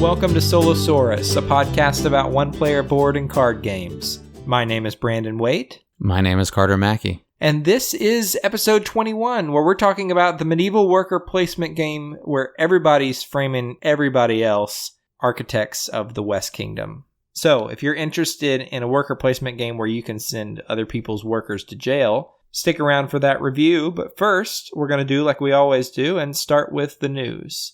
welcome to Solosaurus, a podcast about one-player board and card games. My name is Brandon Waite. My name is Carter Mackey. And this is episode 21, where we're talking about the medieval worker placement game where everybody's framing everybody else, Architects of the West Kingdom. So, if you're interested in a worker placement game where you can send other people's workers to jail, stick around for that review. But first, we're going to do like we always do and start with the news.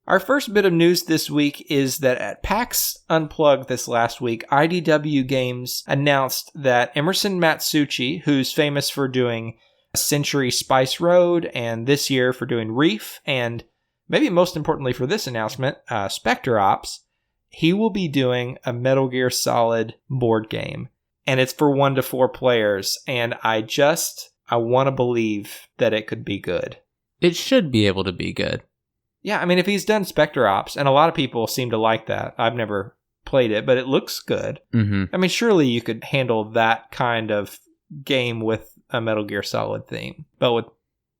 Our first bit of news this week is that at PAX Unplugged this last week, IDW Games announced that Emerson Matsuuchi, who's famous for doing Century Spice Road and this year for doing Reef, and maybe most importantly for this announcement, Spectre Ops, he will be doing a Metal Gear Solid board game. And it's for 1 to 4 players, and I want to believe that it could be good. It should be able to be good. Yeah, I mean, if he's done Spectre Ops, and a lot of people seem to like that. I've never played it, but it looks good. Mm-hmm. I mean, surely you could handle that kind of game with a Metal Gear Solid theme. But with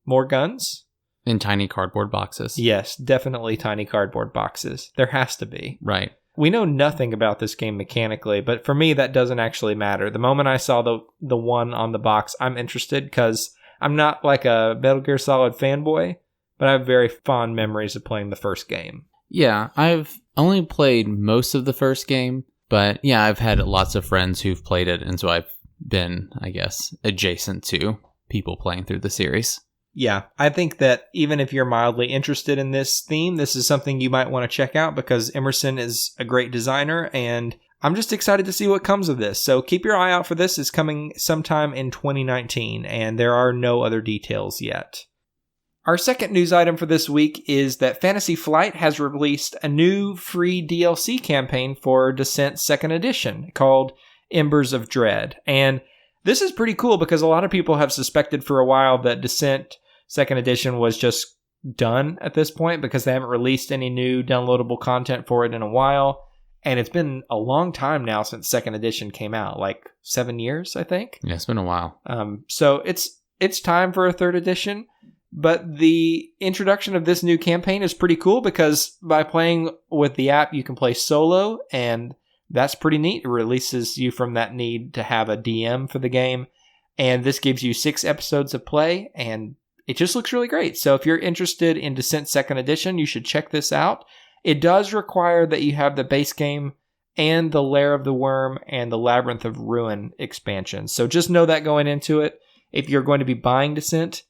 more guns? In tiny cardboard boxes. Yes, definitely tiny cardboard boxes. There has to be. Right. We know nothing about this game mechanically, but for me, that doesn't actually matter. The moment I saw the one on the box, I'm interested because I'm not like a Metal Gear Solid fanboy, but I have very fond memories of playing the first game. Yeah, I've only played most of the first game, but yeah, I've had lots of friends who've played it, and so I've been, I guess, adjacent to people playing through the series. Yeah, I think that even if you're mildly interested in this theme, this is something you might want to check out because Emerson is a great designer, and I'm just excited to see what comes of this. So keep your eye out for this. It's coming sometime in 2019, and there are no other details yet. Our second news item for this week is that Fantasy Flight has released a new free DLC campaign for Descent 2nd Edition called Embers of Dread. And this is pretty cool because a lot of people have suspected for a while that Descent 2nd Edition was just done at this point because they haven't released any new downloadable content for it in a while. And it's been a long time now since 2nd Edition came out, like 7 years, I think. Yeah, it's been a while. So it's time for a 3rd edition. But the introduction of this new campaign is pretty cool because by playing with the app, you can play solo, and that's pretty neat. It releases you from that need to have a DM for the game, and this gives you 6 episodes of play, and it just looks really great. So if you're interested in Descent 2nd Edition, you should check this out. It does require that you have the base game and the Lair of the Worm and the Labyrinth of Ruin expansions. So just know that going into it. If you're going to be buying Descent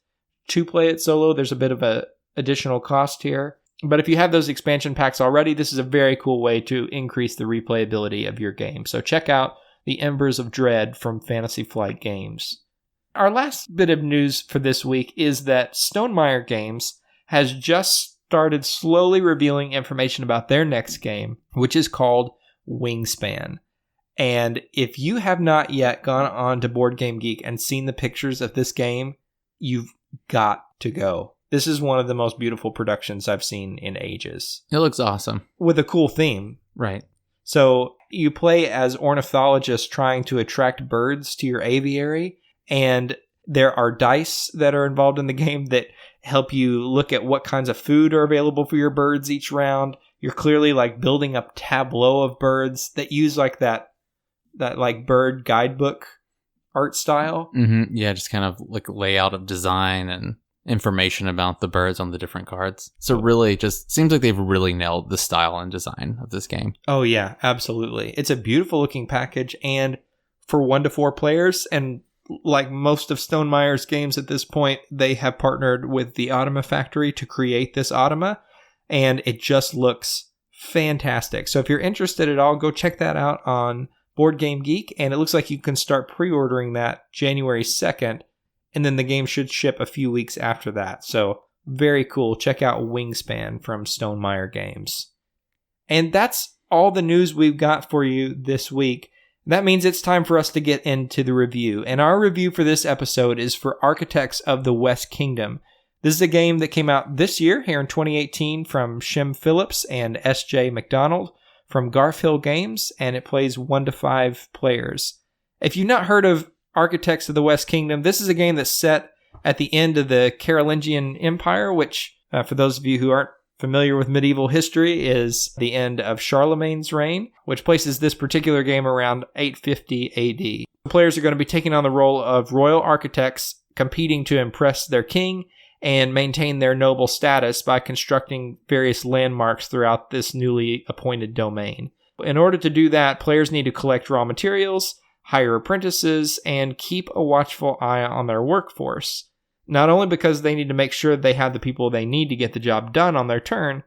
to play it solo, there's a bit of a additional cost here. But if you have those expansion packs already, this is a very cool way to increase the replayability of your game. So check out the Embers of Dread from Fantasy Flight Games. Our last bit of news for this week is that Stonemaier Games has just started slowly revealing information about their next game, which is called Wingspan. And if you have not yet gone on to Board Game Geek and seen the pictures of this game, you've got to go. This is one of the most beautiful productions I've seen in ages. It looks awesome. With a cool theme. Right. So you play as ornithologists trying to attract birds to your aviary, and there are dice that are involved in the game that help you look at what kinds of food are available for your birds each round. You're clearly like building a tableau of birds that use like that like bird guidebook art style. Mm-hmm. Yeah, just kind of like layout of design and information about the birds on the different cards. So really just seems like they've really nailed the style and design of this game. Oh yeah, absolutely. It's a beautiful looking package, and for 1 to 4 players, and like most of Stonemaier's games at this point, they have partnered with the Automa Factory to create this Automa, and it just looks fantastic. So if you're interested at all, go check that out on Board Game Geek, and it looks like you can start pre-ordering that January 2nd, and then the game should ship a few weeks after that. So very cool. Check out Wingspan from Stonemaier Games. And that's all the news we've got for you this week. That means it's time for us to get into the review. And our review for this episode is for Architects of the West Kingdom. This is a game that came out this year, here in 2018, from Shem Phillips and S.J. McDonald from Garphill Games, and it plays 1 to 5 players. If you've not heard of Architects of the West Kingdom, this is a game that's set at the end of the Carolingian Empire, which, for those of you who aren't familiar with medieval history, is the end of Charlemagne's reign, which places this particular game around 850 AD. The players are going to be taking on the role of royal architects, competing to impress their king and maintain their noble status by constructing various landmarks throughout this newly appointed domain. In order to do that, players need to collect raw materials, hire apprentices, and keep a watchful eye on their workforce. Not only because they need to make sure they have the people they need to get the job done on their turn,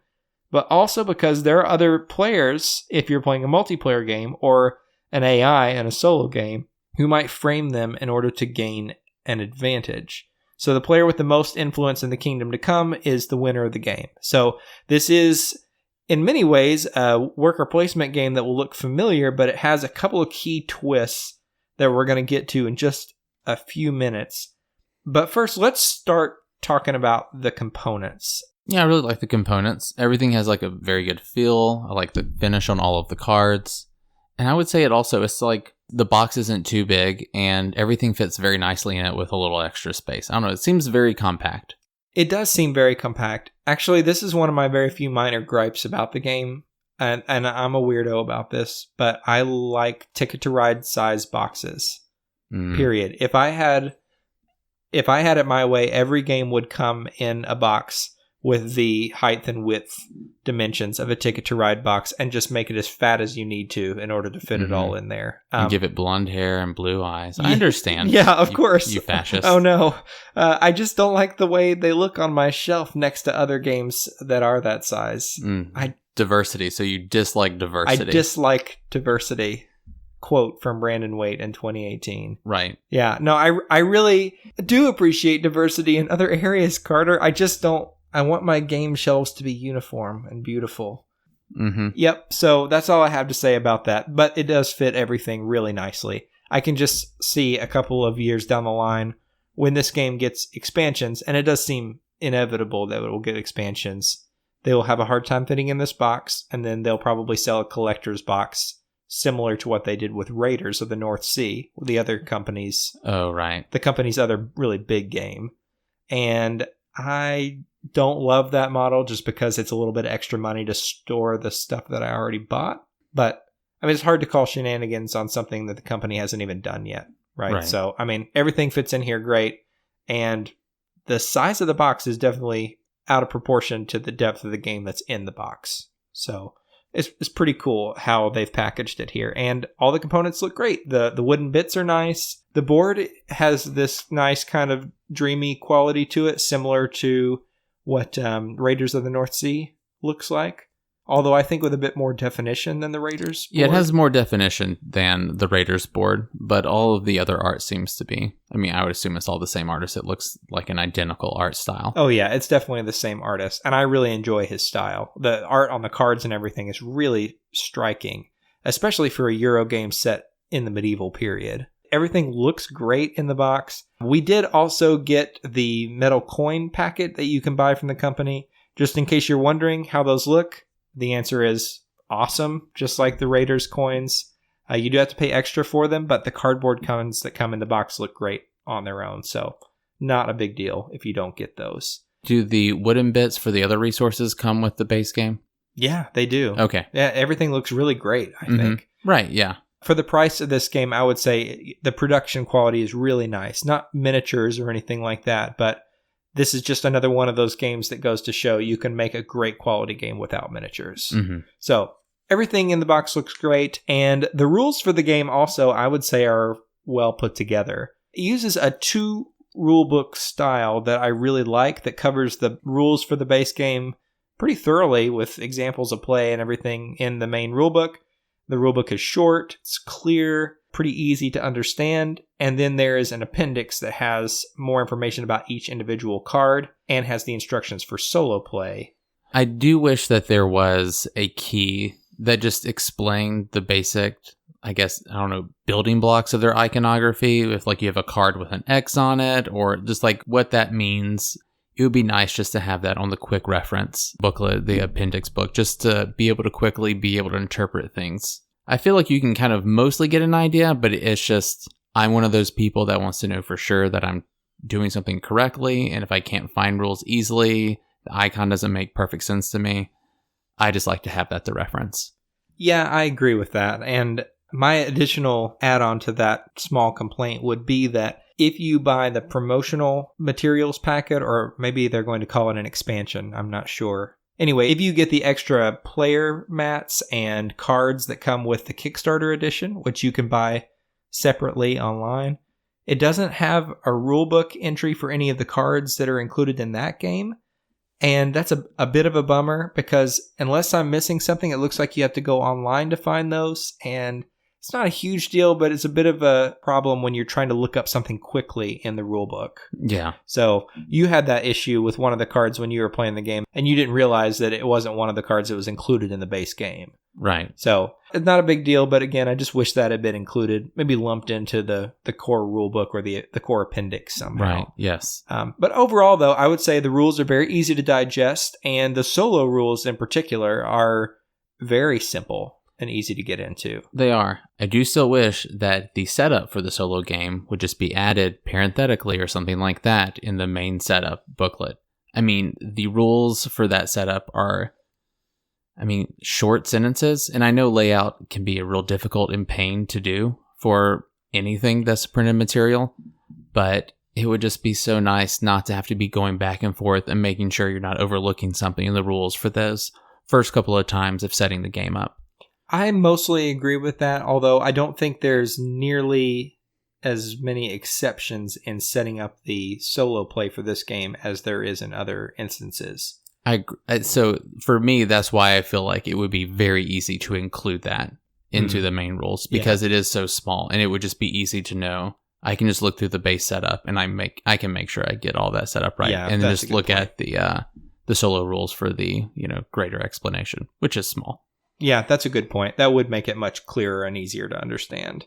but also because there are other players, if you're playing a multiplayer game or an AI in a solo game, who might frame them in order to gain an advantage. So the player with the most influence in the kingdom to come is the winner of the game. So this is, in many ways, a worker placement game that will look familiar, but it has a couple of key twists that we're going to get to in just a few minutes. But first, let's start talking about the components. Yeah, I really like the components. Everything has like a very good feel. I like the finish on all of the cards. And I would say it's like the box isn't too big and everything fits very nicely in it with a little extra space. I don't know, it seems very compact. It does seem very compact. Actually, this is one of my very few minor gripes about the game. And I'm a weirdo about this, but I like Ticket to Ride size boxes. Period. If I had it my way, every game would come in a box with the height and width dimensions of a Ticket to Ride box and just make it as fat as you need to in order to fit it all in there. And give it blonde hair and blue eyes. I understand. Yeah, of course. You fascist. Oh, no. I just don't like the way they look on my shelf next to other games that are that size. Diversity. So you dislike diversity. I dislike diversity. Quote from Brandon Waite in 2018. Right. Yeah. No, I really do appreciate diversity in other areas, Carter. I just don't. I want my game shelves to be uniform and beautiful. Mm-hmm. Yep. So that's all I have to say about that. But it does fit everything really nicely. I can just see a couple of years down the line when this game gets expansions, and it does seem inevitable that it will get expansions. They will have a hard time fitting in this box, and then they'll probably sell a collector's box similar to what they did with Raiders of the North Sea, the other company's. Oh, right. The company's other really big game. And I don't love that model just because it's a little bit extra money to store the stuff that I already bought. But, I mean, it's hard to call shenanigans on something that the company hasn't even done yet, right? So, I mean, everything fits in here great. And the size of the box is definitely out of proportion to the depth of the game that's in the box. So, it's pretty cool how they've packaged it here. And all the components look great. The wooden bits are nice. The board has this nice kind of dreamy quality to it, similar to what Raiders of the North Sea looks like. Although I think with a bit more definition than the Raiders board. Yeah, it has more definition than the Raiders board, but all of the other art seems to be. I mean, I would assume it's all the same artist. It looks like an identical art style. Oh, yeah, it's definitely the same artist, and I really enjoy his style. The art on the cards and everything is really striking, especially for a Euro game set in the medieval period. Everything looks great in the box. We did also get the metal coin packet that you can buy from the company. Just in case you're wondering how those look, the answer is awesome, just like the Raiders coins. You do have to pay extra for them, but the cardboard coins that come in the box look great on their own, so not a big deal if you don't get those. Do the wooden bits for the other resources come with the base game? Yeah, they do. Okay. Yeah, everything looks really great, I think. Right, yeah. For the price of this game, I would say the production quality is really nice. Not miniatures or anything like that, but this is just another one of those games that goes to show you can make a great quality game without miniatures. Mm-hmm. So everything in the box looks great. And the rules for the game also, I would say, are well put together. It uses a 2 rulebook style that I really like that covers the rules for the base game pretty thoroughly with examples of play and everything in the main rulebook. The rulebook is short, it's clear, pretty easy to understand, and then there is an appendix that has more information about each individual card and has the instructions for solo play. I do wish that there was a key that just explained the basic, I guess, I don't know, building blocks of their iconography. If like you have a card with an X on it, or just like what that means. It would be nice just to have that on the quick reference booklet, the appendix book, just to be able to quickly be able to interpret things. I feel like you can kind of mostly get an idea, but it's just, I'm one of those people that wants to know for sure that I'm doing something correctly. And if I can't find rules easily, The icon doesn't make perfect sense to me. I just like to have that to reference. Yeah, I agree with that. And my additional add-on to that small complaint would be that if you buy the promotional materials packet, or maybe they're going to call it an expansion, I'm not sure. Anyway, if you get the extra player mats and cards that come with the Kickstarter edition, which you can buy separately online, it doesn't have a rulebook entry for any of the cards that are included in that game. And that's a bit of a bummer, because unless I'm missing something, it looks like you have to go online to find those. And it's not a huge deal, but it's a bit of a problem when you're trying to look up something quickly in the rulebook. Yeah. So you had that issue with one of the cards when you were playing the game, and you didn't realize that it wasn't one of the cards that was included in the base game. Right. So it's not a big deal, but again, I just wish that had been included, maybe lumped into the core rulebook or the core appendix somehow. Right, yes. But overall, though, I would say the rules are very easy to digest, and the solo rules in particular are very simple and easy to get into. They are. I do still wish that the setup for the solo game would just be added parenthetically or something like that in the main setup booklet. I mean, the rules for that setup are, short sentences, and I know layout can be a real difficult and pain to do for anything that's printed material, but it would just be so nice not to have to be going back and forth and making sure you're not overlooking something in the rules for those first couple of times of setting the game up. I mostly agree with that, although I don't think there's nearly as many exceptions in setting up the solo play for this game as there is in other instances. So for me, that's why I feel like it would be very easy to include that into the main rules, because it is so small, and it would just be easy to know. I can just look through the base setup, and I can make sure I get all that set up right, and then just look at the solo rules for the greater explanation, which is small. Yeah, that's a good point. That would make it much clearer and easier to understand.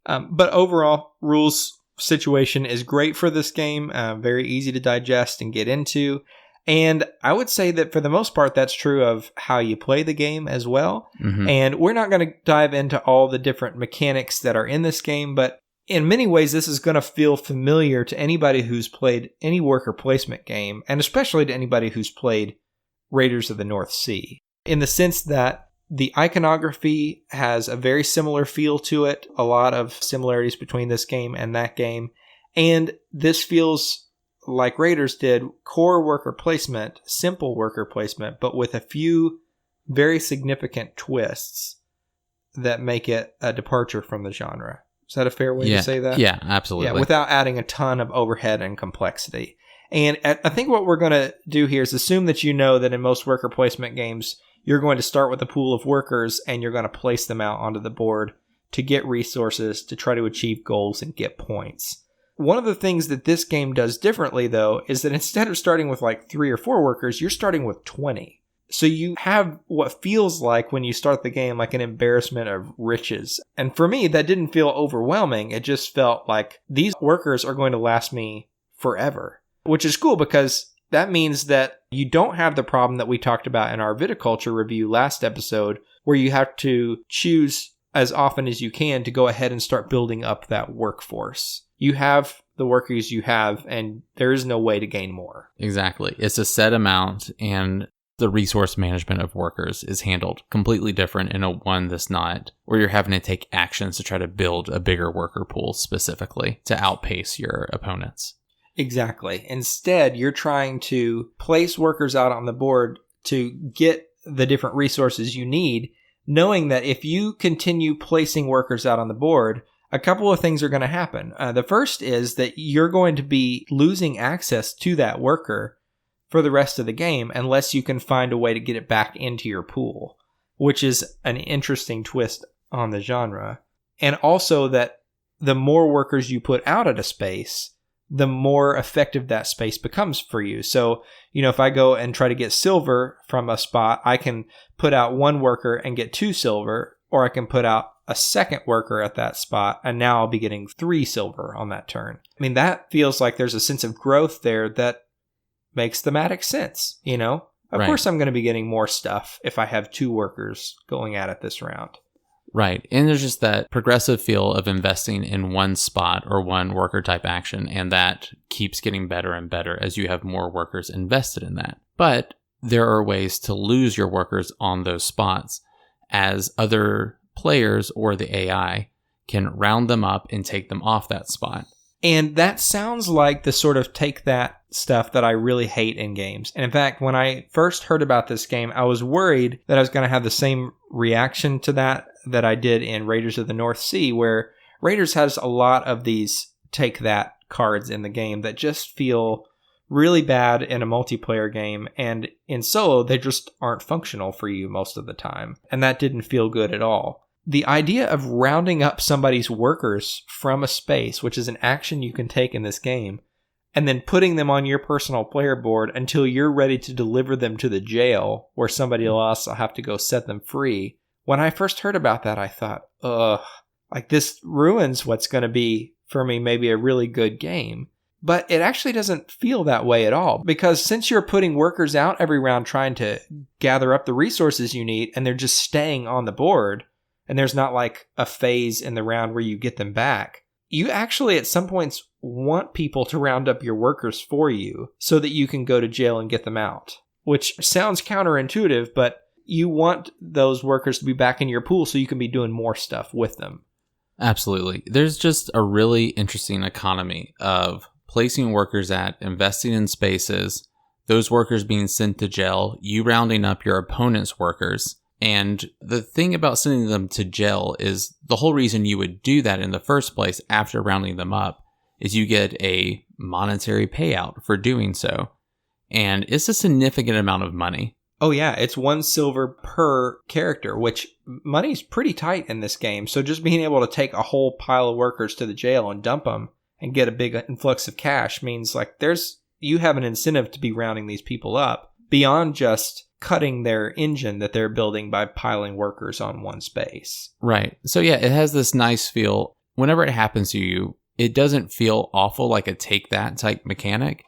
But overall, rules situation is great for this game. Very easy to digest and get into. And I would say that for the most part, that's true of how you play the game as well. Mm-hmm. And we're not going to dive into all the different mechanics that are in this game, but in many ways, this is going to feel familiar to anybody who's played any worker placement game, and especially to anybody who's played Raiders of the North Sea, in the sense that the iconography has a very similar feel to it, a lot of similarities between this game and that game, and this feels like Raiders did, core worker placement, simple worker placement, but with a few very significant twists that make it a departure from the genre. Is that a fair way to say that? Yeah, absolutely. Yeah, without adding a ton of overhead and complexity. And I think what we're going to do here is assume that you know that in most worker placement games, you're going to start with a pool of workers and you're going to place them out onto the board to get resources, to try to achieve goals and get points. One of the things that this game does differently, though, is that instead of starting with like 3 or 4 workers, you're starting with 20. So you have what feels like when you start the game like an embarrassment of riches. And for me, that didn't feel overwhelming. It just felt like these workers are going to last me forever, which is cool because that means that you don't have the problem that we talked about in our viticulture review last episode, where you have to choose as often as you can to go ahead and start building up that workforce. You have the workers you have, and there is no way to gain more. Exactly. It's a set amount, and the resource management of workers is handled completely different in a one that's not, where you're having to take actions to try to build a bigger worker pool specifically to outpace your opponents. Exactly. Instead, you're trying to place workers out on the board to get the different resources you need, knowing that if you continue placing workers out on the board, a couple of things are going to happen. The first is that you're going to be losing access to that worker for the rest of the game unless you can find a way to get it back into your pool, which is an interesting twist on the genre. And also that the more workers you put out at a space, the more effective that space becomes for you. So, if I go and try to get silver from a spot, I can put out 1 worker and get 2 silver, or I can put out a second worker at that spot, and now I'll be getting 3 silver on that turn. I mean, that feels like there's a sense of growth there that makes thematic sense, Of course I'm going to be getting more stuff if I have 2 workers going at it this round. Right. And there's just that progressive feel of investing in one spot or one worker type action, and that keeps getting better and better as you have more workers invested in that. But there are ways to lose your workers on those spots, as other players or the AI can round them up and take them off that spot. And that sounds like the sort of take that stuff that I really hate in games. And in fact, when I first heard about this game, I was worried that I was going to have the same reaction to that I did in Raiders of the North Sea, where Raiders has a lot of these take that cards in the game that just feel really bad in a multiplayer game, and in solo they just aren't functional for you most of the time, and that didn't feel good at all. The idea of rounding up somebody's workers from a space, which is an action you can take in this game, and then putting them on your personal player board until you're ready to deliver them to the jail where somebody else will have to go set them free. When I first heard about that, I thought, like this ruins what's going to be, for me, maybe a really good game. But it actually doesn't feel that way at all, because since you're putting workers out every round trying to gather up the resources you need, and they're just staying on the board, and there's not like a phase in the round where you get them back, you actually at some points want people to round up your workers for you so that you can go to jail and get them out, which sounds counterintuitive, but you want those workers to be back in your pool so you can be doing more stuff with them. Absolutely. There's just a really interesting economy of placing workers at, investing in spaces, those workers being sent to jail, you rounding up your opponent's workers. And the thing about sending them to jail is the whole reason you would do that in the first place after rounding them up is you get a monetary payout for doing so. And it's a significant amount of money. Oh yeah, it's 1 silver per character, which money's pretty tight in this game. So just being able to take a whole pile of workers to the jail and dump them and get a big influx of cash means like you have an incentive to be rounding these people up beyond just cutting their engine that they're building by piling workers on one space. Right. So yeah, it has this nice feel. Whenever it happens to you, it doesn't feel awful like a take that type mechanic,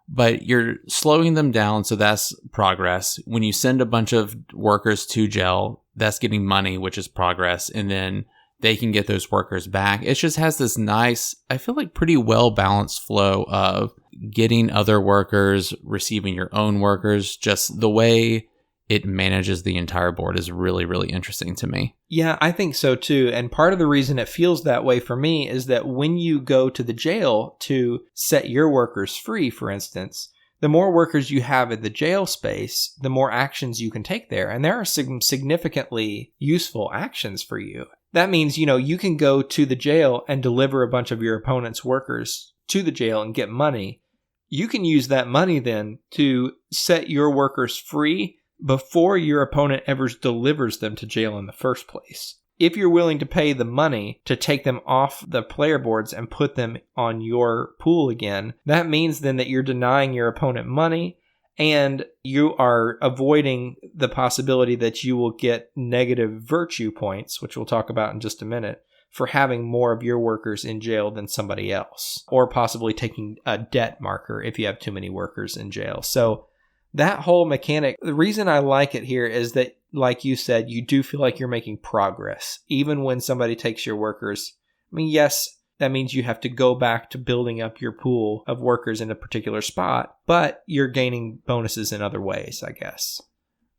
but you're slowing them down. So that's progress. When you send a bunch of workers to jail, that's getting money, which is progress. And then they can get those workers back. It just has this nice, I feel like pretty well balanced flow of getting other workers, receiving your own workers. Just the way it manages the entire board is really, really interesting to me. Yeah, I think so too. And part of the reason it feels that way for me is that when you go to the jail to set your workers free, for instance, the more workers you have in the jail space, the more actions you can take there. And there are some significantly useful actions for you. That means, you can go to the jail and deliver a bunch of your opponent's workers to the jail and get money. You can use that money then to set your workers free before your opponent ever delivers them to jail in the first place. If you're willing to pay the money to take them off the player boards and put them on your pool again, that means then that you're denying your opponent money and you are avoiding the possibility that you will get negative virtue points, which we'll talk about in just a minute, for having more of your workers in jail than somebody else, or possibly taking a debt marker if you have too many workers in jail. So that whole mechanic, the reason I like it here is that, like you said, you do feel like you're making progress. Even when somebody takes your workers, yes, that means you have to go back to building up your pool of workers in a particular spot, but you're gaining bonuses in other ways, I guess.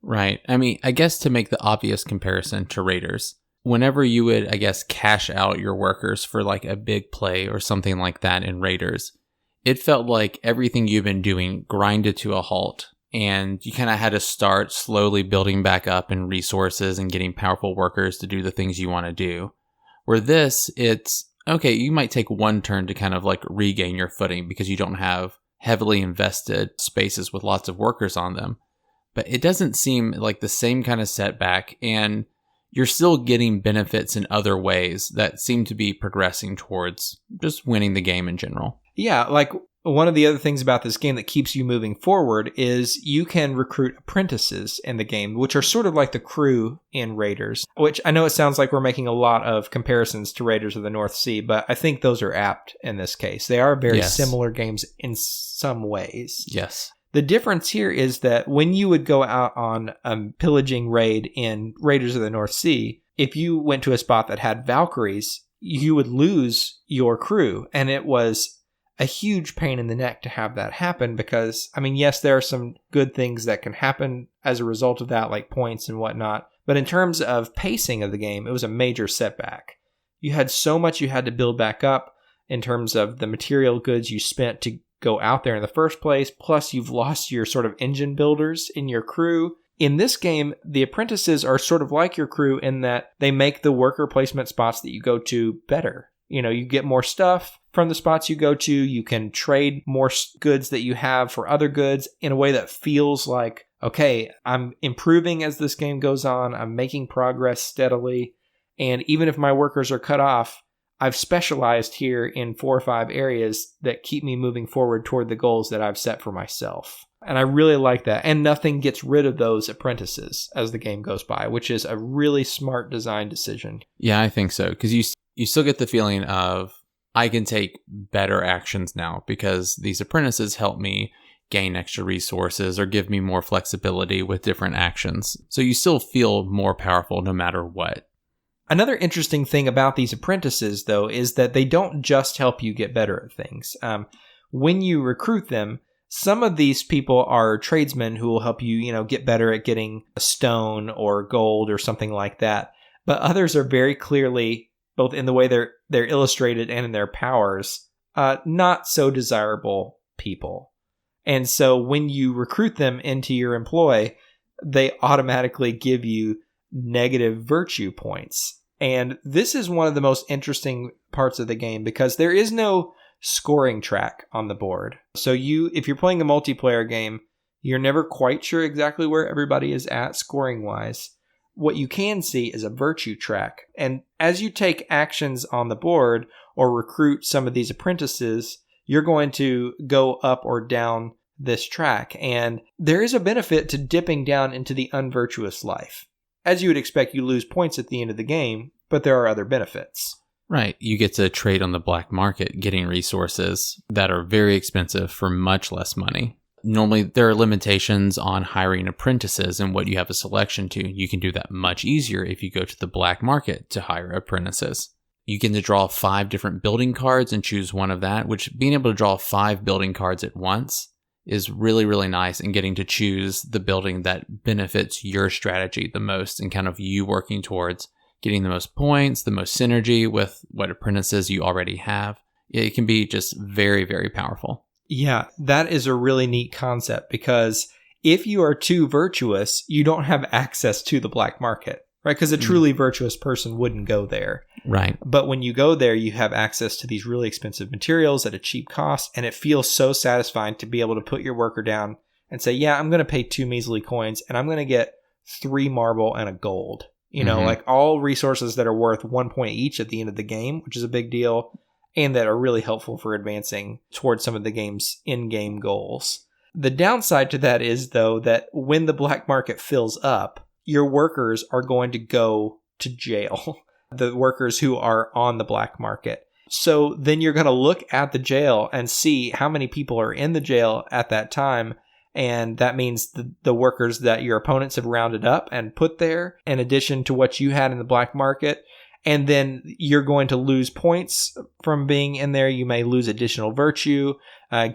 Right. I guess to make the obvious comparison to Raiders, whenever you would, cash out your workers for like a big play or something like that in Raiders, it felt like everything you've been doing grinded to a halt. And you kind of had to start slowly building back up in resources and getting powerful workers to do the things you want to do. Where this, it's, okay, you might take one turn to kind of like regain your footing because you don't have heavily invested spaces with lots of workers on them. But it doesn't seem like the same kind of setback, and you're still getting benefits in other ways that seem to be progressing towards just winning the game in general. Yeah, like one of the other things about this game that keeps you moving forward is you can recruit apprentices in the game, which are sort of like the crew in Raiders, which I know it sounds like we're making a lot of comparisons to Raiders of the North Sea, but I think those are apt in this case. They are very similar games in some ways. Yes. The difference here is that when you would go out on a pillaging raid in Raiders of the North Sea, if you went to a spot that had Valkyries, you would lose your crew, and it was a huge pain in the neck to have that happen because, I mean, yes, there are some good things that can happen as a result of that, like points and whatnot. But in terms of pacing of the game, it was a major setback. You had so much you had to build back up in terms of the material goods you spent to go out there in the first place. Plus, you've lost your sort of engine builders in your crew. In this game, the apprentices are sort of like your crew in that they make the worker placement spots that you go to better. You get more stuff from the spots you go to. You can trade more goods that you have for other goods in a way that feels like, okay, I'm improving as this game goes on. I'm making progress steadily. And even if my workers are cut off, I've specialized here in 4 or 5 areas that keep me moving forward toward the goals that I've set for myself. And I really like that. And nothing gets rid of those apprentices as the game goes by, which is a really smart design decision. Yeah, I think so. Because you still get the feeling of, I can take better actions now because these apprentices help me gain extra resources or give me more flexibility with different actions. So you still feel more powerful no matter what. Another interesting thing about these apprentices, though, is that they don't just help you get better at things. When you recruit them, some of these people are tradesmen who will help you, get better at getting a stone or gold or something like that. But others are very clearly, both in the way they're illustrated and in their powers, not so desirable people. And so when you recruit them into your employ, they automatically give you negative virtue points. And this is one of the most interesting parts of the game because there is no scoring track on the board. So if you're playing a multiplayer game, you're never quite sure exactly where everybody is at scoring wise. What you can see is a virtue track. And as you take actions on the board or recruit some of these apprentices, you're going to go up or down this track. And there is a benefit to dipping down into the unvirtuous life. As you would expect, you lose points at the end of the game, but there are other benefits. Right. You get to trade on the black market, getting resources that are very expensive for much less money. Normally, there are limitations on hiring apprentices and what you have a selection to. You can do that much easier if you go to the black market to hire apprentices. You get to draw 5 different building cards and choose one of that, which being able to draw 5 building cards at once is really, really nice, and getting to choose the building that benefits your strategy the most and kind of you working towards getting the most points, the most synergy with what apprentices you already have. It can be just very, very powerful. Yeah, that is a really neat concept because if you are too virtuous, you don't have access to the black market, right? Because a truly virtuous person wouldn't go there. Right. But when you go there, you have access to these really expensive materials at a cheap cost, and it feels so satisfying to be able to put your worker down and say, yeah, I'm going to pay 2 measly coins, and I'm going to get 3 marble and a gold. Like all resources that are worth 1 point each at the end of the game, which is a big deal, and that are really helpful for advancing towards some of the game's in-game goals. The downside to that is, though, that when the black market fills up, your workers are going to go to jail. The workers who are on the black market. So then you're going to look at the jail and see how many people are in the jail at that time. And that means the workers that your opponents have rounded up and put there, in addition to what you had in the black market. And then you're going to lose points from being in there. You may lose additional virtue,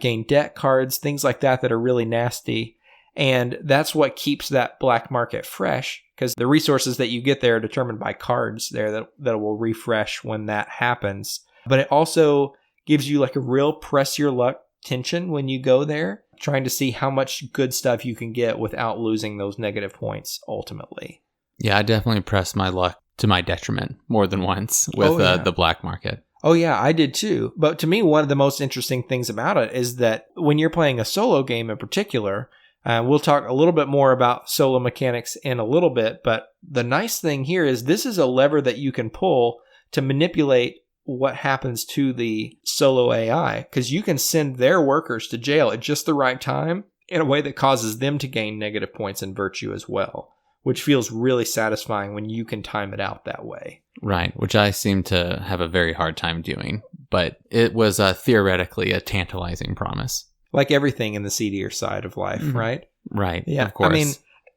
gain debt cards, things like that are really nasty. And that's what keeps that black market fresh, because the resources that you get there are determined by cards there that will refresh when that happens. But it also gives you like a real press your luck tension when you go there, trying to see how much good stuff you can get without losing those negative points ultimately. Yeah, I definitely pressed my luck to my detriment more than once with the black market. Oh, yeah, I did too. But to me, one of the most interesting things about it is that when you're playing a solo game in particular, we'll talk a little bit more about solo mechanics in a little bit, but the nice thing here is this is a lever that you can pull to manipulate what happens to the solo AI, because you can send their workers to jail at just the right time in a way that causes them to gain negative points in virtue as well, which feels really satisfying when you can time it out that way. Right, which I seem to have a very hard time doing, but it was theoretically a tantalizing promise. Like everything in the seedier side of life, right? Right, yeah. Of course. I mean,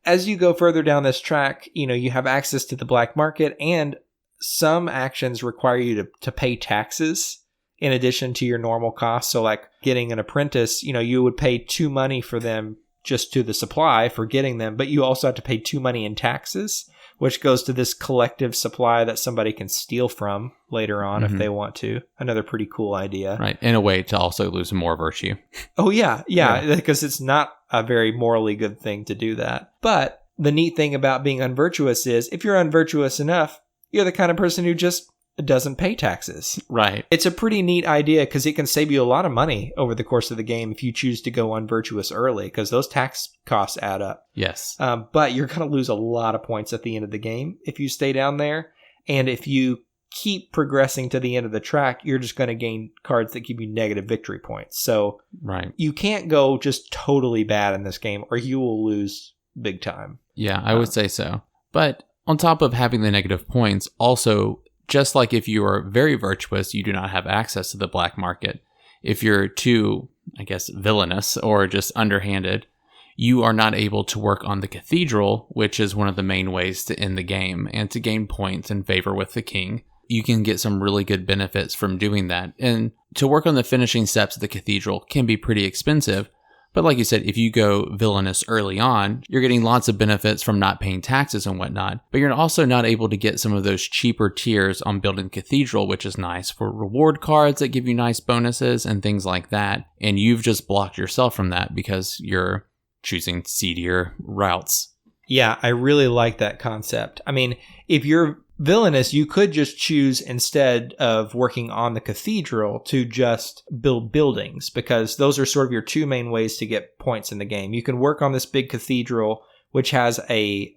as you go further down this track, you have access to the black market, and some actions require you to pay taxes in addition to your normal costs. So like getting an apprentice, you would pay 2 money for them just to the supply for getting them, but you also have to pay 2 money in taxes, which goes to this collective supply that somebody can steal from later on if they want to. Another pretty cool idea. Right. In a way to also lose more virtue. Oh, yeah, because it's not a very morally good thing to do that. But the neat thing about being unvirtuous is if you're unvirtuous enough, you're the kind of person who just doesn't pay taxes. Right. It's a pretty neat idea because it can save you a lot of money over the course of the game if you choose to go unvirtuous early, because those tax costs add up. Yes. But you're going to lose a lot of points at the end of the game if you stay down there. And if you keep progressing to the end of the track, you're just going to gain cards that give you negative victory points. So right. You can't go just totally bad in this game or you will lose big time. Yeah, I would say so. But on top of having the negative points, also, just like if you are very virtuous, you do not have access to the black market. If you're too, I guess, villainous or just underhanded, you are not able to work on the cathedral, which is one of the main ways to end the game and to gain points in favor with the king. You can get some really good benefits from doing that. And to work on the finishing steps of the cathedral can be pretty expensive. But like you said, if you go villainous early on, you're getting lots of benefits from not paying taxes and whatnot. But you're also not able to get some of those cheaper tiers on building cathedral, which is nice for reward cards that give you nice bonuses and things like that. And you've just blocked yourself from that because you're choosing seedier routes. Yeah, I really like that concept. I mean, if you're villainous, you could just choose, instead of working on the cathedral, to just build buildings, because those are sort of your 2 main ways to get points in the game. You can work on this big cathedral, which has a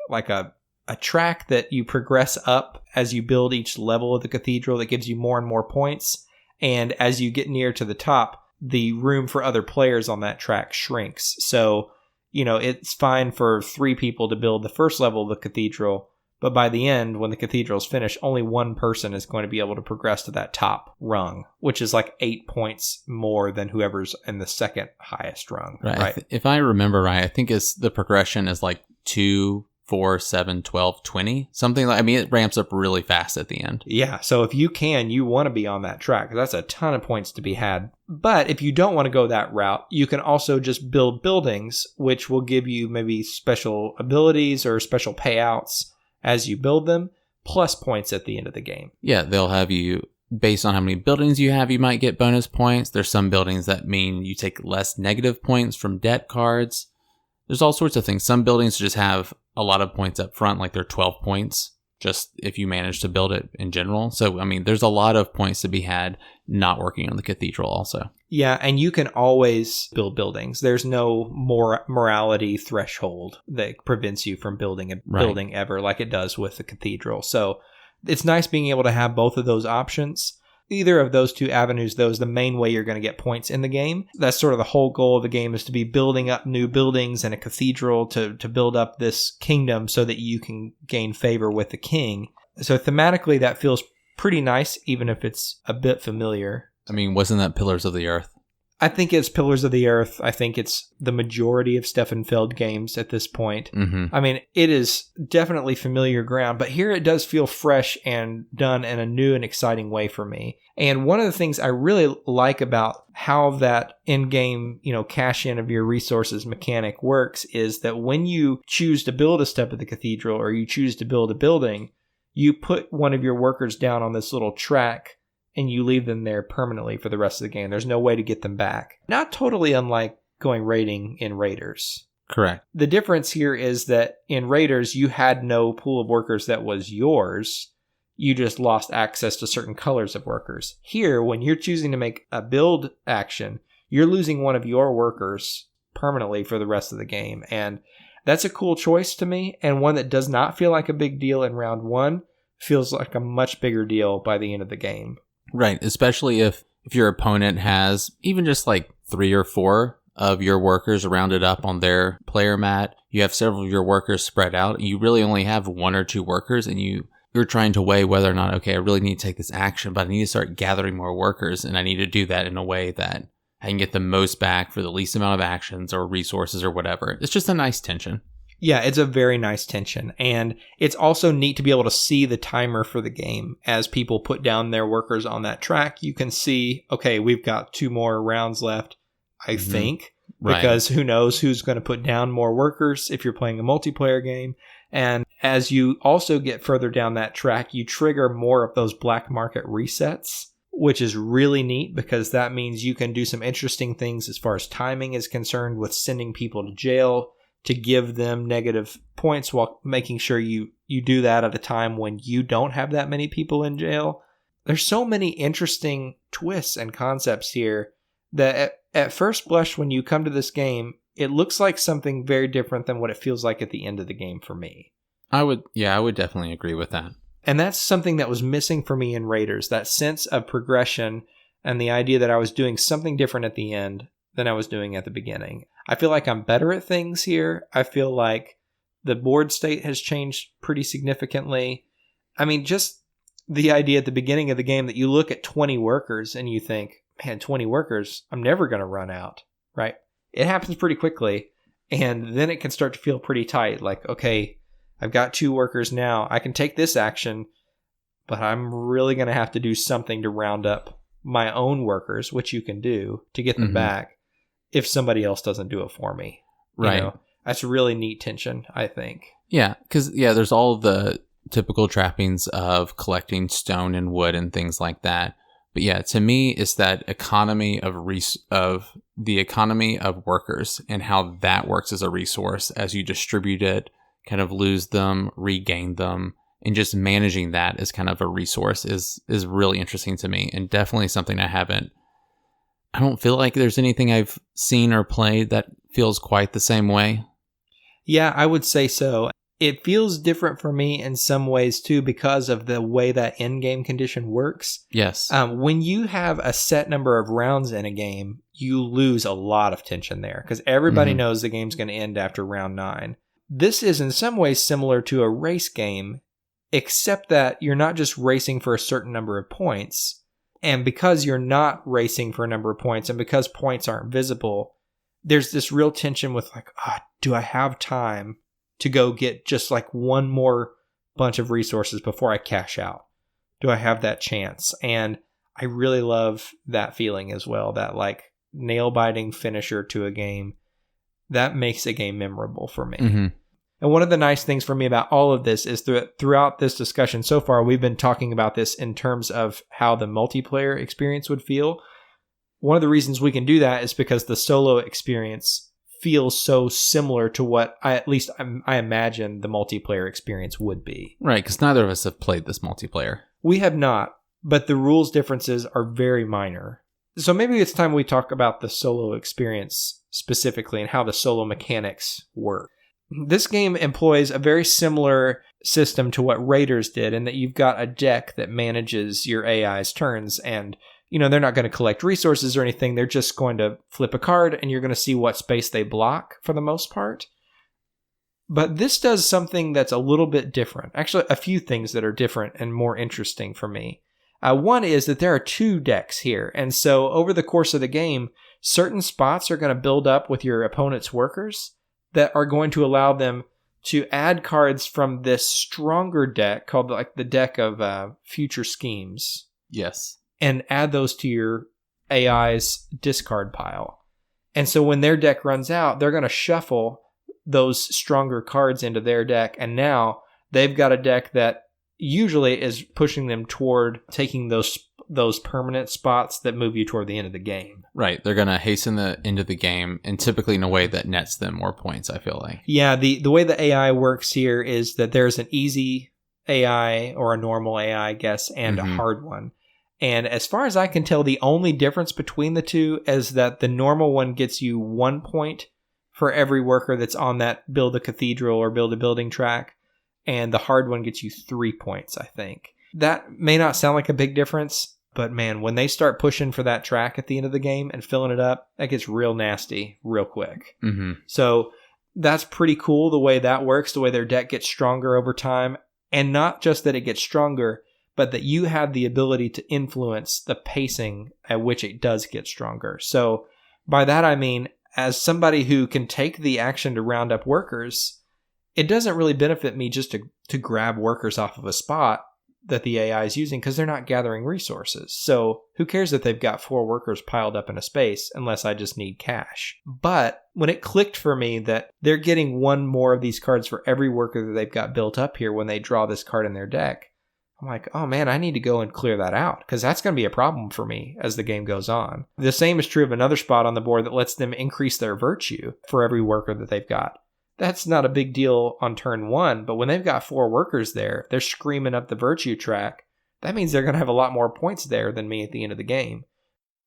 track that you progress up as you build each level of the cathedral that gives you more and more points. And as you get near to the top, the room for other players on that track shrinks. So, it's fine for 3 people to build the first level of the cathedral, but by the end, when the cathedral is finished, only 1 person is going to be able to progress to that top rung, which is like 8 points more than whoever's in the second highest rung. Right. If I remember right, I think the progression is like 2, 4, 7, 12, 20. Something like, it ramps up really fast at the end. Yeah. So if you want to be on that track. That's a ton of points to be had. But if you don't want to go that route, you can also just build buildings, which will give you maybe special abilities or special payouts as you build them, plus points at the end of the game. Yeah, they'll have you, based on how many buildings you have, you might get bonus points. There's some buildings that mean you take less negative points from debt cards. There's all sorts of things. Some buildings just have a lot of points up front, like they're 12 points, just if you manage to build it in general. So, there's a lot of points to be had not working on the cathedral also. Yeah, and you can always build buildings. There's no morality threshold that prevents you from building a building ever, like it does with the cathedral. So it's nice being able to have both of those options. Either of those 2 avenues, though, is the main way you're going to get points in the game. That's sort of the whole goal of the game, is to be building up new buildings and a cathedral to build up this kingdom so that you can gain favor with the king. So thematically, that feels pretty nice, even if it's a bit familiar. Wasn't that Pillars of the Earth? I think it's Pillars of the Earth. I think it's the majority of Stefan Feld games at this point. Mm-hmm. It is definitely familiar ground, but here it does feel fresh and done in a new and exciting way for me. And one of the things I really like about how that in-game, cash in of your resources mechanic works is that when you choose to build a step of the cathedral or you choose to build a building, you put one of your workers down on this little track and you leave them there permanently for the rest of the game. There's no way to get them back. Not totally unlike going raiding in Raiders. Correct. The difference here is that in Raiders, you had no pool of workers that was yours. You just lost access to certain colors of workers. Here, when you're choosing to make a build action, you're losing one of your workers permanently for the rest of the game. And that's a cool choice to me, and one that does not feel like a big deal in round 1, feels like a much bigger deal by the end of the game. Right, especially if your opponent has even just like 3 or 4 of your workers rounded up on their player mat. You have several of your workers spread out. You really only have 1 or 2 workers, and you're trying to weigh whether or not, okay, I really need to take this action, but I need to start gathering more workers, and I need to do that in a way that I can get the most back for the least amount of actions or resources or whatever. It's just a nice tension. Yeah, it's a very nice tension. And it's also neat to be able to see the timer for the game. As people put down their workers on that track, you can see, okay, we've got 2 more rounds left, I think. Right. Because who knows who's going to put down more workers if you're playing a multiplayer game. And as you also get further down that track, you trigger more of those black market resets, which is really neat because that means you can do some interesting things as far as timing is concerned with sending people to jail to give them negative points while making sure you do that at a time when you don't have that many people in jail. There's so many interesting twists and concepts here that at first blush, when you come to this game, it looks like something very different than what it feels like at the end of the game for me. I would definitely agree with that. And that's something that was missing for me in Raiders, that sense of progression and the idea that I was doing something different at the end than I was doing at the beginning. I feel like I'm better at things here. I feel like the board state has changed pretty significantly. I mean, just the idea at the beginning of the game that you look at 20 workers and you think, man, 20 workers, I'm never going to run out, right? It happens pretty quickly, and then it can start to feel pretty tight. Like, okay, I've got 2 workers now. I can take this action, but I'm really going to have to do something to round up my own workers, which you can do to get them back if somebody else doesn't do it for me. Right. You know, that's really neat tension, I think. Yeah, because, there's all the typical trappings of collecting stone and wood and things like that. But yeah, to me, it's that economy of the economy of workers and how that works as a resource as you distribute it, kind of lose them, regain them, and just managing that as kind of a resource is really interesting to me, and definitely something I don't feel like there's anything I've seen or played that feels quite the same way. Yeah, I would say so. It feels different for me in some ways too because of the way that in-game condition works. Yes. When you have a set number of rounds in a game, you lose a lot of tension there because everybody knows the game's going to end after round 9. This is in some ways similar to a race game, except that you're not just racing for a certain number of points. And because you're not racing for a number of points and because points aren't visible, there's this real tension with like, do I have time to go get just like one more bunch of resources before I cash out? Do I have that chance? And I really love that feeling as well, that like nail-biting finisher to a game that makes a game memorable for me. And one of the nice things for me about all of this is throughout this discussion so far, we've been talking about this in terms of how the multiplayer experience would feel. One of the reasons we can do that is because the solo experience feels so similar to what I imagine the multiplayer experience would be. Right, because neither of us have played this multiplayer. We have not, but the rules differences are very minor. So maybe it's time we talk about the solo experience specifically and how the solo mechanics work. This game employs a very similar system to what Raiders did in that you've got a deck that manages your AI's turns, and they're not going to collect resources or anything. They're just going to flip a card and you're going to see what space they block for the most part. But this does something that's a little bit different. Actually, a few things that are different and more interesting for me. One is that there are 2 decks here. And so over the course of the game, certain spots are going to build up with your opponent's workers that are going to allow them to add cards from this stronger deck called like the deck of future schemes. Yes. And add those to your AI's discard pile. And so when their deck runs out, they're going to shuffle those stronger cards into their deck. And now they've got a deck that usually is pushing them toward taking those permanent spots that move you toward the end of the game. Right. They're going to hasten the end of the game, and typically in a way that nets them more points, I feel like. Yeah, the way the AI works here is that there's an easy AI or a normal AI, I guess, and a hard one. And as far as I can tell, the only difference between the two is that the normal one gets you 1 point for every worker that's on that build a cathedral or build a building track. And the hard one gets you 3 points, I think. That may not sound like a big difference, but man, when they start pushing for that track at the end of the game and filling it up, that gets real nasty real quick. So that's pretty cool the way that works, the way their deck gets stronger over time. And not just that it gets stronger, but that you have the ability to influence the pacing at which it does get stronger. So by that I mean, as somebody who can take the action to round up workers, it doesn't really benefit me just to grab workers off of a spot that the AI is using because they're not gathering resources. So who cares if they've got 4 workers piled up in a space unless I just need cash. But when it clicked for me that they're getting 1 more of these cards for every worker that they've got built up here when they draw this card in their deck, I'm like, oh man, I need to go and clear that out because that's going to be a problem for me as the game goes on. The same is true of another spot on the board that lets them increase their virtue for every worker that they've got. That's not a big deal on turn 1, but when they've got 4 workers there, they're screaming up the virtue track. That means they're going to have a lot more points there than me at the end of the game.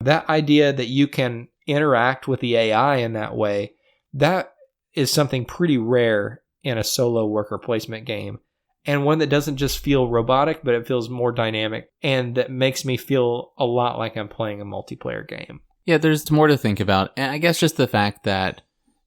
That idea that you can interact with the AI in that way, that is something pretty rare in a solo worker placement game. And one that doesn't just feel robotic, but it feels more dynamic, and that makes me feel a lot like I'm playing a multiplayer game. Yeah, there's more to think about. And I guess just the fact that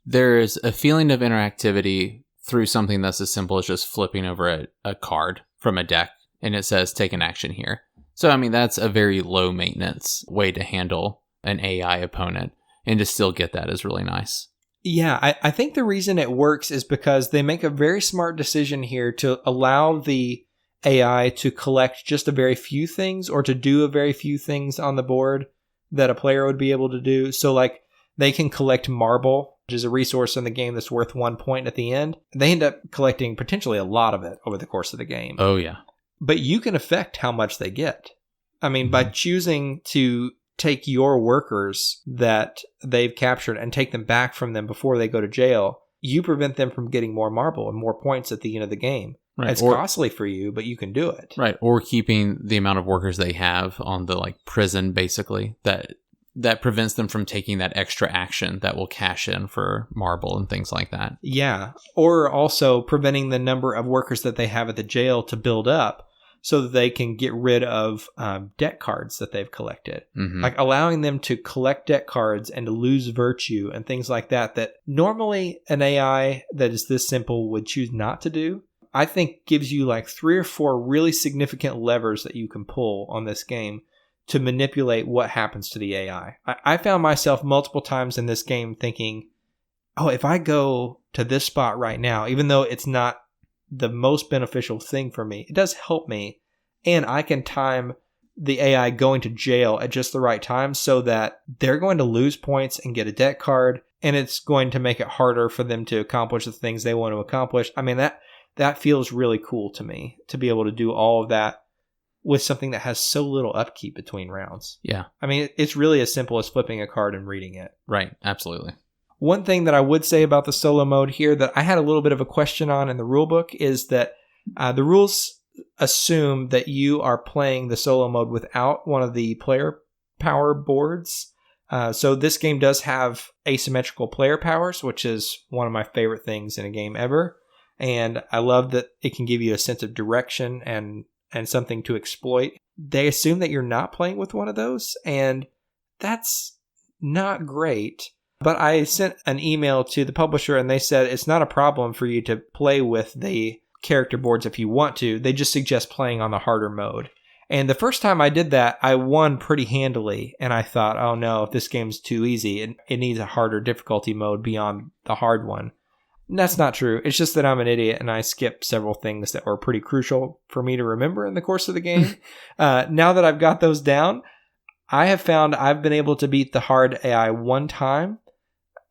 there's a feeling of interactivity through something that's as simple as just flipping over a card from a deck, and it says, take an action here. So, I mean, that's a very low maintenance way to handle an AI opponent, and to still get that is really nice. Yeah, I think the reason it works is because they make a very smart decision here to allow the AI to collect just a very few things or to do a very few things on the board that a player would be able to do. So like they can collect marble, which is a resource in the game that's worth 1 point at the end. They end up collecting potentially a lot of it over the course of the game. Oh, yeah. But you can affect how much they get. I mean, by choosing to take your workers that they've captured and take them back from them before they go to jail, you prevent them from getting more marble and more points at the end of the game. Right. It's costly for you, but you can do it. Right. Or keeping the amount of workers they have on the like prison, basically, that prevents them from taking that extra action that will cash in for marble and things like that. Yeah. Or also preventing the number of workers that they have at the jail to build up, so that they can get rid of deck cards that they've collected. Mm-hmm. Like allowing them to collect deck cards and to lose virtue and things like that normally an AI that is this simple would choose not to do. I think gives you like 3 or 4 really significant levers that you can pull on this game to manipulate what happens to the AI. I found myself multiple times in this game thinking, oh, if I go to this spot right now, even though it's not the most beneficial thing for me, it does help me, and I can time the AI going to jail at just the right time so that they're going to lose points and get a deck card, and it's going to make it harder for them to accomplish the things they want to accomplish. I mean, that feels really cool to me, to be able to do all of that with something that has so little upkeep between rounds. Yeah. I mean, it's really as simple as flipping a card and reading it. Right, absolutely. One thing that I would say about the solo mode here that I had a little bit of a question on in the rulebook is that the rules assume that you are playing the solo mode without one of the player power boards. So this game does have asymmetrical player powers, which is one of my favorite things in a game ever. And I love that it can give you a sense of direction and something to exploit. They assume that you're not playing with one of those, and that's not great. But I sent an email to the publisher and they said it's not a problem for you to play with the character boards if you want to. They just suggest playing on the harder mode. And the first time I did that, I won pretty handily. And I thought, oh no, if this game's too easy, it needs a harder difficulty mode beyond the hard one. And that's not true. It's just that I'm an idiot and I skipped several things that were pretty crucial for me to remember in the course of the game. Now that I've got those down, I have found I've been able to beat the hard AI one time.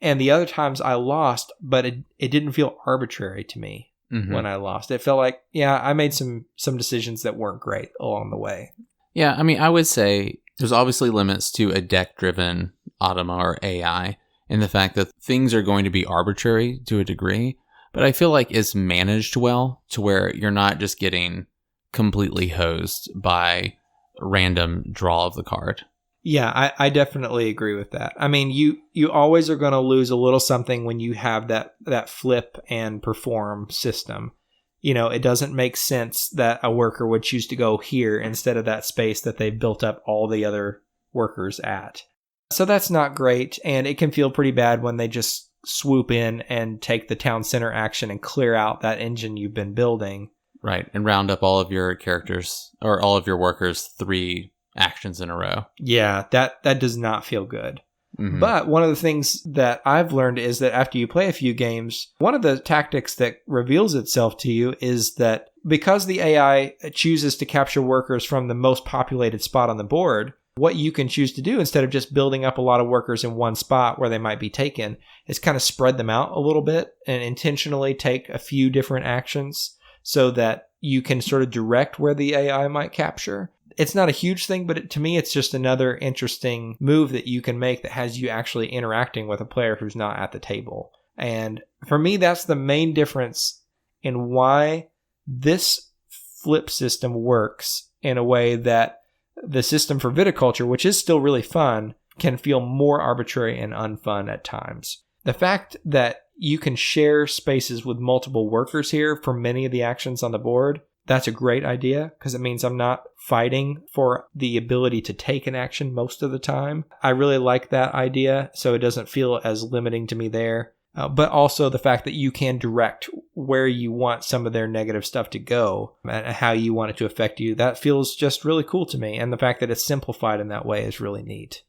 And the other times I lost, but it didn't feel arbitrary to me when I lost. It felt like, yeah, I made some decisions that weren't great along the way. Yeah, I mean, I would say there's obviously limits to a deck-driven automa or AI in the fact that things are going to be arbitrary to a degree, but I feel like it's managed well to where you're not just getting completely hosed by random draw of the card. Yeah, I definitely agree with that. I mean, you always are going to lose a little something when you have that flip and perform system. You know, it doesn't make sense that a worker would choose to go here instead of that space that they've built up all the other workers at. So that's not great, and it can feel pretty bad when they just swoop in and take the town center action and clear out that engine you've been building. Right, and round up all of your characters, or all of your workers 3 actions in a row. Yeah, that does not feel good. Mhm. But one of the things that I've learned is that after you play a few games, one of the tactics that reveals itself to you is that because the AI chooses to capture workers from the most populated spot on the board, what you can choose to do instead of just building up a lot of workers in one spot where they might be taken is kind of spread them out a little bit and intentionally take a few different actions so that you can sort of direct where the AI might capture. It's not a huge thing, but to me, it's just another interesting move that you can make that has you actually interacting with a player who's not at the table. And for me, that's the main difference in why this flip system works in a way that the system for viticulture, which is still really fun, can feel more arbitrary and unfun at times. The fact that you can share spaces with multiple workers here for many of the actions on the board, that's a great idea because it means I'm not fighting for the ability to take an action most of the time. I really like that idea, so it doesn't feel as limiting to me there. But also the fact that you can direct where you want some of their negative stuff to go and how you want it to affect you. That feels just really cool to me. And the fact that it's simplified in that way is really neat.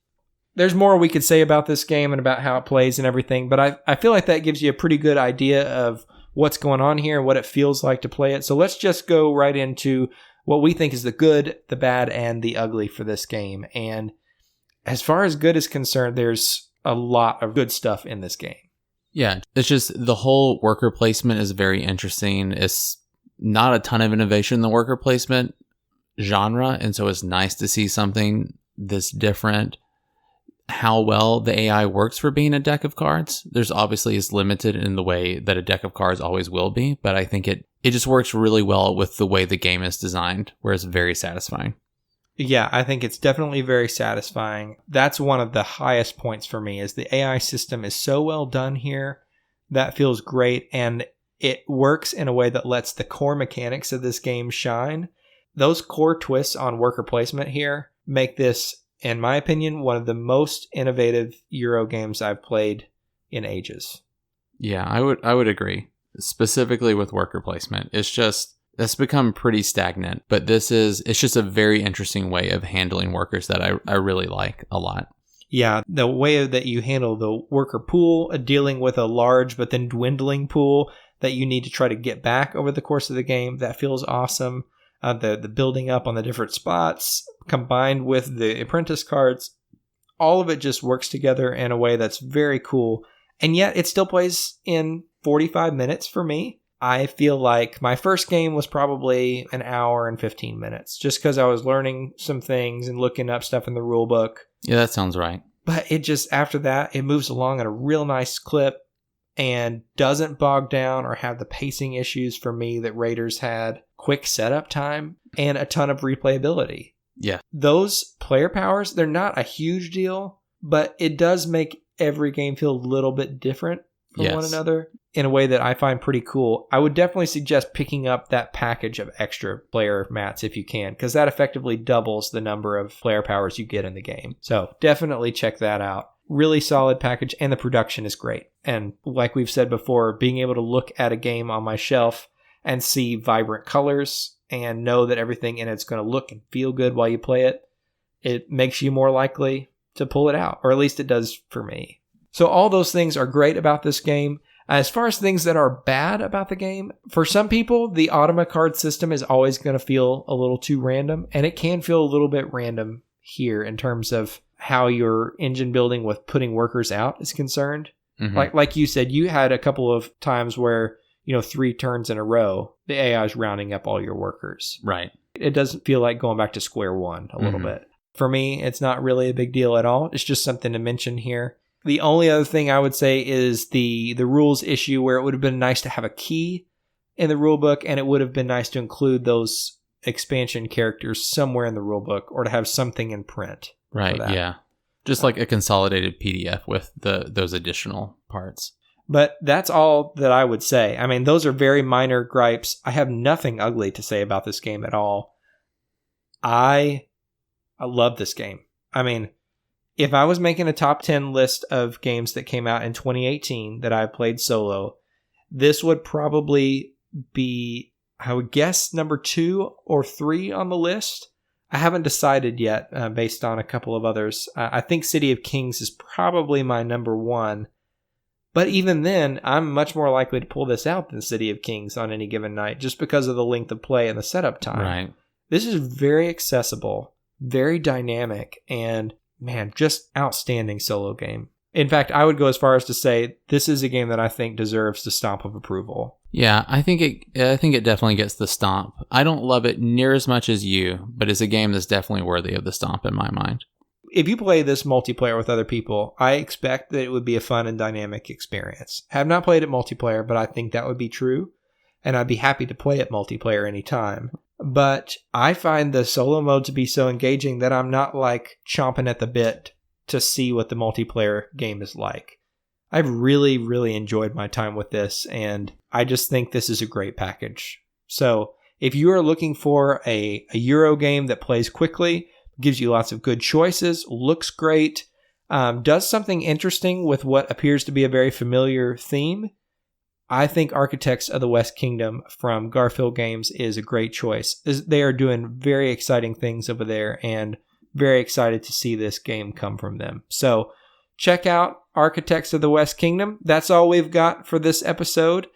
There's more we could say about this game and about how it plays and everything, but I feel like that gives you a pretty good idea of what's going on here and what it feels like to play it. So let's just go right into what we think is the good, the bad, and the ugly for this game. And as far as good is concerned, there's a lot of good stuff in this game. Yeah, it's just the whole worker placement is very interesting. It's not a ton of innovation in the worker placement genre, and so it's nice to see something this different. How well the AI works for being a deck of cards, there's obviously is limited in the way that a deck of cards always will be, but I think it just works really well with the way the game is designed, where it's very satisfying. Yeah, I think it's definitely very satisfying. That's one of the highest points for me is the AI system is so well done here. That feels great, and it works in a way that lets the core mechanics of this game shine. Those core twists on worker placement here make this, in my opinion, one of the most innovative Euro games I've played in ages. Yeah, I would agree. Specifically with worker placement. That's become pretty stagnant, but it's just a very interesting way of handling workers that I really like a lot. Yeah, the way that you handle the worker pool, dealing with a large but then dwindling pool that you need to try to get back over the course of the game, that feels awesome. The building up on the different spots combined with the apprentice cards, all of it just works together in a way that's very cool. And yet it still plays in 45 minutes for me. I feel like my first game was probably an hour and 15 minutes just because I was learning some things and looking up stuff in the rule book. Yeah, that sounds right. But it just, after that, it moves along at a real nice clip and doesn't bog down or have the pacing issues for me that Raiders had. Quick setup time and a ton of replayability. Yeah. Those player powers, they're not a huge deal, but it does make every game feel a little bit different from one another in a way that I find pretty cool. I would definitely suggest picking up that package of extra player mats if you can, because that effectively doubles the number of player powers you get in the game. So definitely check that out. Really solid package, and the production is great. And like we've said before, being able to look at a game on my shelf and see vibrant colors and know that everything in it's going to look and feel good while you play it, it makes you more likely to pull it out, or at least it does for me. So all those things are great about this game. As far as things that are bad about the game, for some people, the Automa card system is always going to feel a little too random, and it can feel a little bit random here in terms of how your engine building with putting workers out is concerned. Mm-hmm. Like you said, you had a couple of times where, 3 turns in a row, the AI is rounding up all your workers. Right. It doesn't feel like going back to square one a little bit. For me, it's not really a big deal at all. It's just something to mention here. The only other thing I would say is the rules issue, where it would have been nice to have a key in the rulebook, and it would have been nice to include those expansion characters somewhere in the rulebook, or to have something in print. Right, yeah. Just like a consolidated PDF with those additional parts. But that's all that I would say. I mean, those are very minor gripes. I have nothing ugly to say about this game at all. I love this game. I mean, if I was making a top 10 list of games that came out in 2018 that I played solo, this would probably be, I would guess, number 2 or 3 on the list. I haven't decided yet based on a couple of others. I think City of Kings is probably my number one. But even then, I'm much more likely to pull this out than City of Kings on any given night just because of the length of play and the setup time. Right. This is very accessible, very dynamic, and man, just outstanding solo game. In fact, I would go as far as to say this is a game that I think deserves the stomp of approval. Yeah, I think it definitely gets the stomp. I don't love it near as much as you, but it's a game that's definitely worthy of the stomp in my mind. If you play this multiplayer with other people, I expect that it would be a fun and dynamic experience. I have not played it multiplayer, but I think that would be true, and I'd be happy to play it multiplayer anytime. But I find the solo mode to be so engaging that I'm not like chomping at the bit to see what the multiplayer game is like. I've really, really enjoyed my time with this, and I just think this is a great package. So if you are looking for a Euro game that plays quickly, gives you lots of good choices, looks great, does something interesting with what appears to be a very familiar theme, I think Architects of the West Kingdom from Garphill Games is a great choice. They are doing very exciting things over there, and very excited to see this game come from them. So check out Architects of the West Kingdom. That's all we've got for this episode.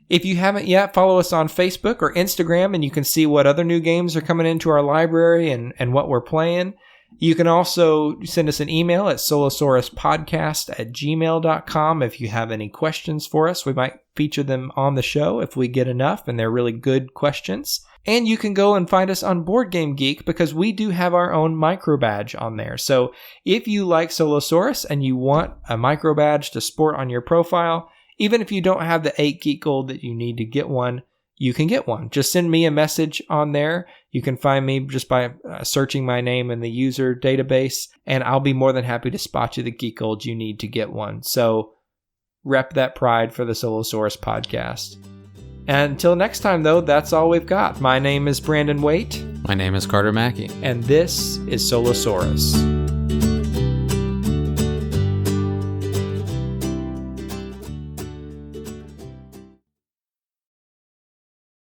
If you haven't yet, follow us on Facebook or Instagram, and you can see what other new games are coming into our library and what we're playing. You can also send us an email at solosauruspodcast@gmail.com if you have any questions for us. We might feature them on the show if we get enough, and they're really good questions. And you can go and find us on Board Game Geek because we do have our own micro badge on there. So if you like Solosaurus and you want a micro badge to sport on your profile, even if you don't have the 8 Geek Gold that you need to get one, you can get one. Just send me a message on there. You can find me just by searching my name in the user database, and I'll be more than happy to spot you the Geek Gold you need to get one. So rep that pride for the Solosaurus podcast. And until next time, though, that's all we've got. My name is Brandon Waite. My name is Carter Mackey. And this is Solosaurus.